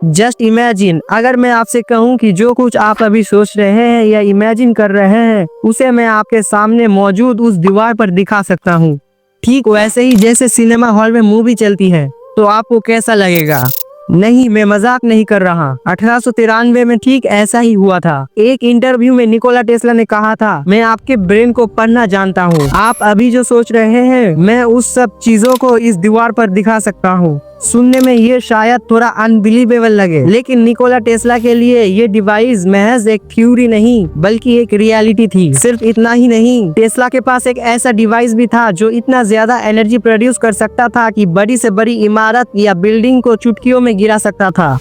Just imagine, अगर मैं आपसे कहूँ कि जो कुछ आप अभी सोच रहे हैं या इमेजिन कर रहे हैं उसे मैं आपके सामने मौजूद उस दीवार पर दिखा सकता हूँ, ठीक वैसे ही जैसे सिनेमा हॉल में मूवी चलती है, तो आपको कैसा लगेगा? नहीं, मैं मजाक नहीं कर रहा। 1893 में ठीक ऐसा ही हुआ था। एक इंटरव्यू में निकोला टेस्ला ने कहा था, मैं आपके ब्रेन को पढ़ना जानता हूँ। आप अभी जो सोच रहे हैं मैं उस सब चीजों को इस दीवार पर दिखा सकता हूँ। सुनने में ये शायद थोड़ा अनबिलीवेबल लगे, लेकिन निकोला टेस्ला के लिए ये डिवाइस महज एक थ्योरी नहीं बल्कि एक रियलिटी थी। सिर्फ इतना ही नहीं, टेस्ला के पास एक ऐसा डिवाइस भी था जो इतना ज्यादा एनर्जी प्रोड्यूस कर सकता था कि बड़ी से बड़ी इमारत या बिल्डिंग को चुटकियों में गिरा सकता था।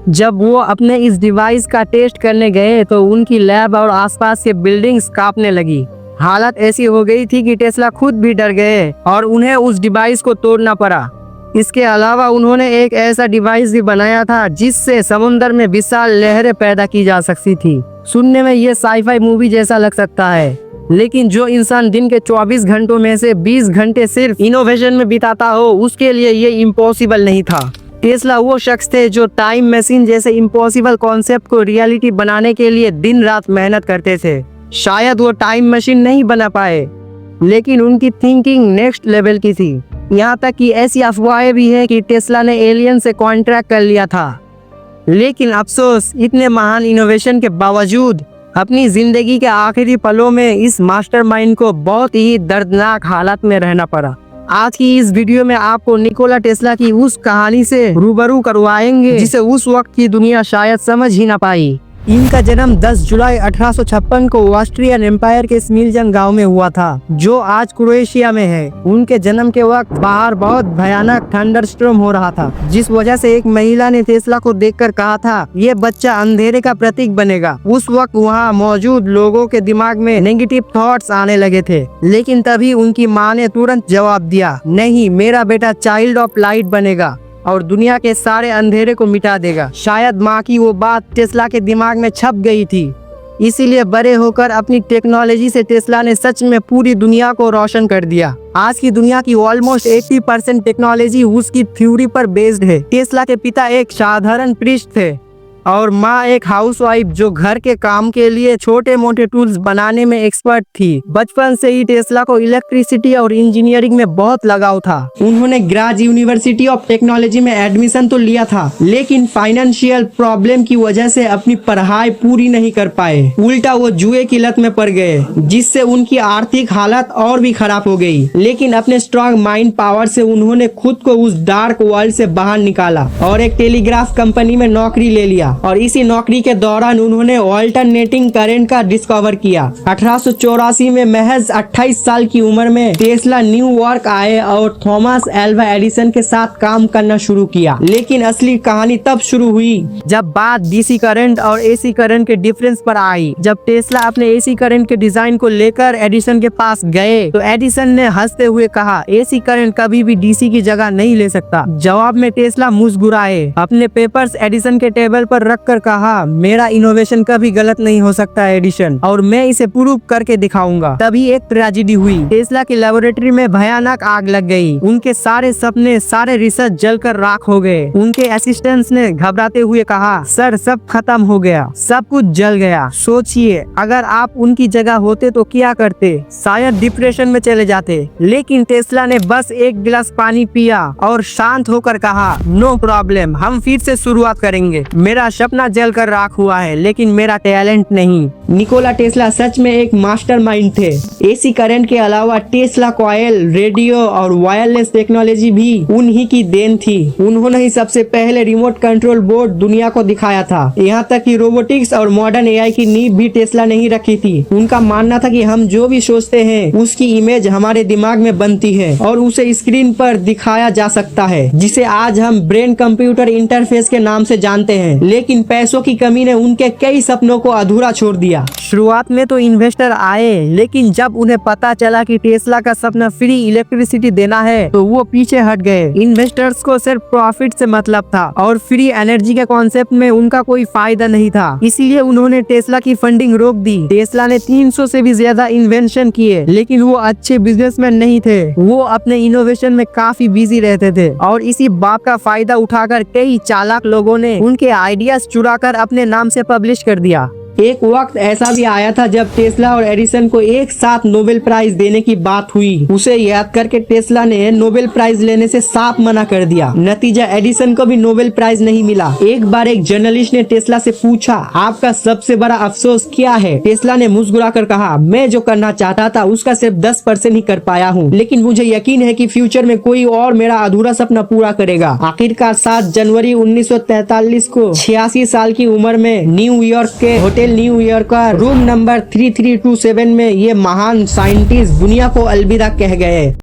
जब वो अपने इस डिवाइस का टेस्ट करने गए तो उनकी लैब और आसपास के बिल्डिंग्स कांपने लगी। हालत ऐसी हो गई थी कि टेस्ला खुद भी डर गए और उन्हें उस डिवाइस को तोड़ना पड़ा। इसके अलावा उन्होंने एक ऐसा डिवाइस भी बनाया था जिससे समुद्र में विशाल लहरें पैदा की जा सकती थी। सुनने में ये साईफाई मूवी जैसा लग सकता है, लेकिन जो इंसान दिन के 24 घंटों में से 20 घंटे सिर्फ इनोवेशन में बिताता हो उसके लिए ये इम्पॉसिबल नहीं था। टेस्ला वो शख्स थे जो टाइम मशीन जैसे इम्पॉसिबल कॉन्सेप्ट को रियलिटी बनाने के लिए दिन रात मेहनत करते थे। शायद वो टाइम मशीन नहीं बना पाए, लेकिन उनकी थिंकिंग नेक्स्ट लेवल की थी। यहाँ तक कि ऐसी अफवाहें भी है कि टेस्ला ने एलियन से कॉन्ट्रैक्ट कर लिया था। लेकिन अफसोस, इतने महान इनोवेशन के बावजूद अपनी जिंदगी के आखिरी पलों में इस मास्टरमाइंड को बहुत ही दर्दनाक हालत में रहना पड़ा। आज की इस वीडियो में आपको निकोला टेस्ला की उस कहानी से रूबरू करवाएंगे जिसे उस वक्त की दुनिया शायद समझ ही ना पाई। इनका जन्म 10 जुलाई 1856 को ऑस्ट्रियन एम्पायर के स्मिलजन गांव में हुआ था, जो आज क्रोएशिया में है। उनके जन्म के वक्त बाहर बहुत भयानक थंडरस्टॉर्म हो रहा था, जिस वजह से एक महिला ने टेस्ला को देखकर कहा था, ये बच्चा अंधेरे का प्रतीक बनेगा। उस वक्त वहाँ मौजूद लोगों के दिमाग में नेगेटिव थॉट्स आने लगे थे, लेकिन तभी उनकी माँ ने तुरंत जवाब दिया, नहीं, मेरा बेटा चाइल्ड ऑफ लाइट बनेगा और दुनिया के सारे अंधेरे को मिटा देगा। शायद माँ की वो बात टेस्ला के दिमाग में छप गई थी, इसीलिए बड़े होकर अपनी टेक्नोलॉजी से टेस्ला ने सच में पूरी दुनिया को रोशन कर दिया। आज की दुनिया की ऑलमोस्ट 80% टेक्नोलॉजी उसकी थ्योरी पर बेस्ड है। टेस्ला के पिता एक साधारण प्रीस्ट थे और माँ एक हाउसवाइफ जो घर के काम के लिए छोटे मोटे टूल्स बनाने में एक्सपर्ट थी। बचपन से ही टेस्ला को इलेक्ट्रिसिटी और इंजीनियरिंग में बहुत लगाव था। उन्होंने ग्राज यूनिवर्सिटी ऑफ टेक्नोलॉजी में एडमिशन तो लिया था, लेकिन फाइनेंशियल प्रॉब्लम की वजह से अपनी पढ़ाई पूरी नहीं कर पाए। उल्टा वो जुए की लत में पड़ गए, जिससे उनकी आर्थिक हालत और भी खराब हो गई। लेकिन अपने स्ट्रॉन्ग माइंड पावर से उन्होंने खुद को उस डार्क वर्ल्ड से बाहर निकाला और एक टेलीग्राफ कंपनी में नौकरी ले लिया। और इसी नौकरी के दौरान उन्होंने ऑल्टरनेटिंग करंट का डिस्कवर किया। 1884 में महज 28 साल की उम्र में टेस्ला न्यूयॉर्क आए और थॉमस एल्वा एडिसन के साथ काम करना शुरू किया। लेकिन असली कहानी तब शुरू हुई जब बात डीसी करंट और एसी करंट के डिफरेंस पर आई। जब टेस्ला अपने एसी करंट के डिजाइन को लेकर एडिसन के पास गए तो एडिसन ने हंसते हुए कहा, एसी करंट कभी भी डीसी की जगह नहीं ले सकता। जवाब में टेस्ला मुस्कुराए, अपने पेपर्स एडिसन के टेबल पर रख कर कहा, मेरा इनोवेशन कभी गलत नहीं हो सकता एडिशन, और मैं इसे प्रूव करके दिखाऊंगा। तभी एक ट्रेजेडी हुई। टेस्ला की लेबोरेटरी में भयानक आग लग गई। उनके सारे सपने, सारे रिसर्च जलकर राख हो गए। उनके असिस्टेंट्स ने घबराते हुए कहा, सर सब खत्म हो गया, सब कुछ जल गया। सोचिए, अगर आप उनकी जगह होते तो क्या करते? शायद डिप्रेशन में चले जाते। लेकिन टेस्ला ने बस एक गिलास पानी पिया और शांत होकर कहा, नो प्रॉब्लम, हम फिर से शुरुआत करेंगे। मेरा सपना जलकर राख हुआ है, लेकिन मेरा टैलेंट नहीं। निकोला टेस्ला सच में एक मास्टरमाइंड थे। एसी करंट के अलावा टेस्ला कॉइल, रेडियो और वायरलेस टेक्नोलॉजी भी उन्हीं की देन थी। उन्होंने ही सबसे पहले रिमोट कंट्रोल बोर्ड दुनिया को दिखाया था। यहाँ तक कि रोबोटिक्स और मॉडर्न एआई की नींव भी टेस्ला ने ही रखी थी। उनका मानना था कि हम जो भी सोचते हैं उसकी इमेज हमारे दिमाग में बनती है और उसे स्क्रीन पर दिखाया जा सकता है, जिसे आज हम ब्रेन कंप्यूटर इंटरफेस के नाम से जानते हैं। लेकिन पैसों की कमी ने उनके कई सपनों को अधूरा छोड़ दिया। दिया। शुरुआत में तो इन्वेस्टर आए, लेकिन जब उन्हें पता चला कि टेस्ला का सपना फ्री इलेक्ट्रिसिटी देना है तो वो पीछे हट गए। इन्वेस्टर्स को सिर्फ प्रॉफिट से मतलब था और फ्री एनर्जी के कॉन्सेप्ट में उनका कोई फायदा नहीं था, इसीलिए उन्होंने टेस्ला की फंडिंग रोक दी। टेस्ला ने 300 से भी ज्यादा इन्वेंशन किए, लेकिन वो अच्छे बिजनेसमैन नहीं थे। वो अपने इनोवेशन में काफी बिजी रहते थे और इसी बात का फायदा उठाकर कई चालाक लोगों ने उनके आइडियाज चुराकर अपने नाम से पब्लिश कर दिया। एक वक्त ऐसा भी आया था जब टेस्ला और एडिसन को एक साथ नोबेल प्राइज देने की बात हुई। उसे याद करके टेस्ला ने नोबेल प्राइज लेने से साफ मना कर दिया। नतीजा एडिसन को भी नोबेल प्राइज नहीं मिला। एक बार एक जर्नलिस्ट ने टेस्ला से पूछा, आपका सबसे बड़ा अफसोस क्या है? टेस्ला ने मुस्कुराकर कहा, मैं जो करना चाहता था उसका सिर्फ 10% ही कर पाया हूँ, लेकिन मुझे यकीन है कि फ्यूचर में कोई और मेरा अधूरा सपना पूरा करेगा। आखिरकार 7 जनवरी 1943 को 86 साल की उम्र में न्यूयॉर्क के होटल न्यूयॉर्क का रूम नंबर 3327 में ये महान साइंटिस्ट दुनिया को अलविदा कह गए।